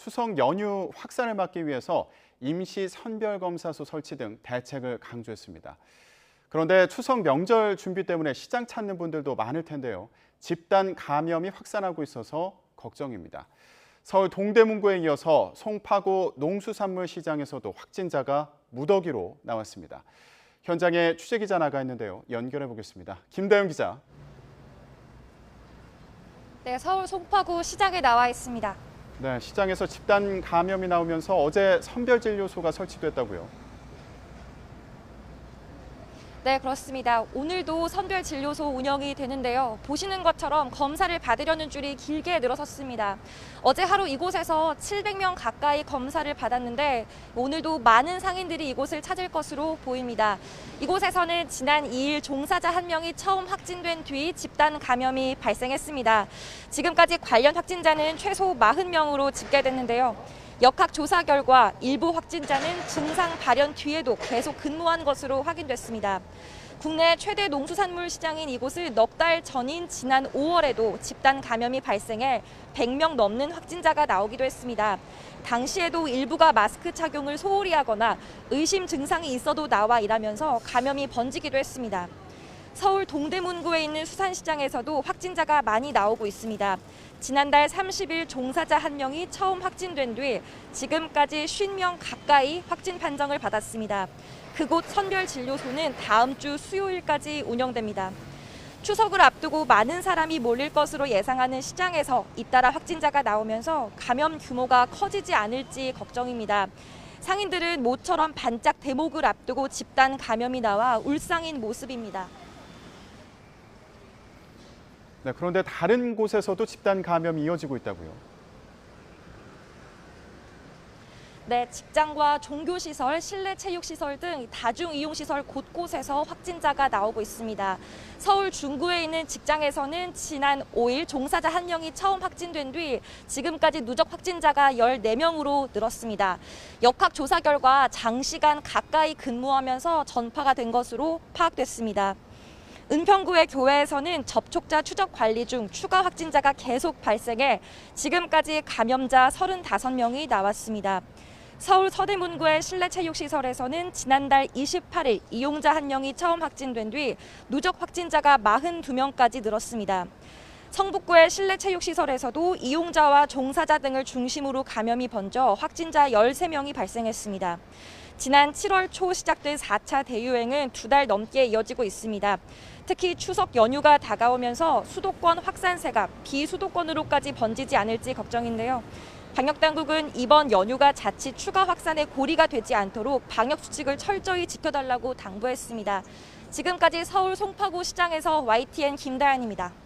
추석 연휴 확산을 막기 위해서 임시 선별검사소 설치 등 대책을 강조했습니다. 그런데 추석 명절 준비 때문에 시장 찾는 분들도 많을 텐데요. 집단 감염이 확산하고 있어서 걱정입니다. 서울 동대문구에 이어서 송파구 농수산물 시장에서도 확진자가 무더기로 나왔습니다. 현장에 취재기자 나가 있는데요. 연결해 보겠습니다. 김다영 기자. 네, 서울 송파구 시장에 나와 있습니다. 네, 시장에서 집단 감염이 나오면서 어제 선별진료소가 설치됐다고요. 네, 그렇습니다. 오늘도 선별진료소 운영이 되는데요. 보시는 것처럼 검사를 받으려는 줄이 길게 늘어섰습니다. 어제 하루 이곳에서 700명 가까이 검사를 받았는데 오늘도 많은 상인들이 이곳을 찾을 것으로 보입니다. 이곳에서는 지난 2일 종사자 1명이 처음 확진된 뒤 집단 감염이 발생했습니다. 지금까지 관련 확진자는 최소 40명으로 집계됐는데요. 역학조사 결과 일부 확진자는 증상 발현 뒤에도 계속 근무한 것으로 확인됐습니다. 국내 최대 농수산물 시장인 이곳을 넉 달 전인 지난 5월에도 집단 감염이 발생해 100명 넘는 확진자가 나오기도 했습니다. 당시에도 일부가 마스크 착용을 소홀히 하거나 의심 증상이 있어도 나와 일하면서 감염이 번지기도 했습니다. 서울 동대문구에 있는 수산시장에서도 확진자가 많이 나오고 있습니다. 지난달 30일 종사자 1명이 처음 확진된 뒤 지금까지 50명 가까이 확진 판정을 받았습니다. 그곳 선별진료소는 다음 주 수요일까지 운영됩니다. 추석을 앞두고 많은 사람이 몰릴 것으로 예상하는 시장에서 잇따라 확진자가 나오면서 감염 규모가 커지지 않을지 걱정입니다. 상인들은 모처럼 반짝 대목을 앞두고 집단 감염이 나와 울상인 모습입니다. 네, 그런데 다른 곳에서도 집단 감염이 이어지고 있다고요. 네, 직장과 종교시설, 실내체육시설 등 다중이용시설 곳곳에서 확진자가 나오고 있습니다. 서울 중구에 있는 직장에서는 지난 5일 종사자 1명이 처음 확진된 뒤 지금까지 누적 확진자가 14명으로 늘었습니다. 역학조사 결과 장시간 가까이 근무하면서 전파가 된 것으로 파악됐습니다. 은평구의 교회에서는 접촉자 추적 관리 중 추가 확진자가 계속 발생해 지금까지 감염자 35명이 나왔습니다. 서울 서대문구의 실내체육시설에서는 지난달 28일 이용자 1명이 처음 확진된 뒤 누적 확진자가 42명까지 늘었습니다. 성북구의 실내체육시설에서도 이용자와 종사자 등을 중심으로 감염이 번져 확진자 13명이 발생했습니다. 지난 7월 초 시작된 4차 대유행은 2달 넘게 이어지고 있습니다. 특히 추석 연휴가 다가오면서 수도권 확산세가 비수도권으로까지 번지지 않을지 걱정인데요. 방역당국은 이번 연휴가 자칫 추가 확산의 고리가 되지 않도록 방역수칙을 철저히 지켜달라고 당부했습니다. 지금까지 서울 송파구 시장에서 YTN 김다연입니다.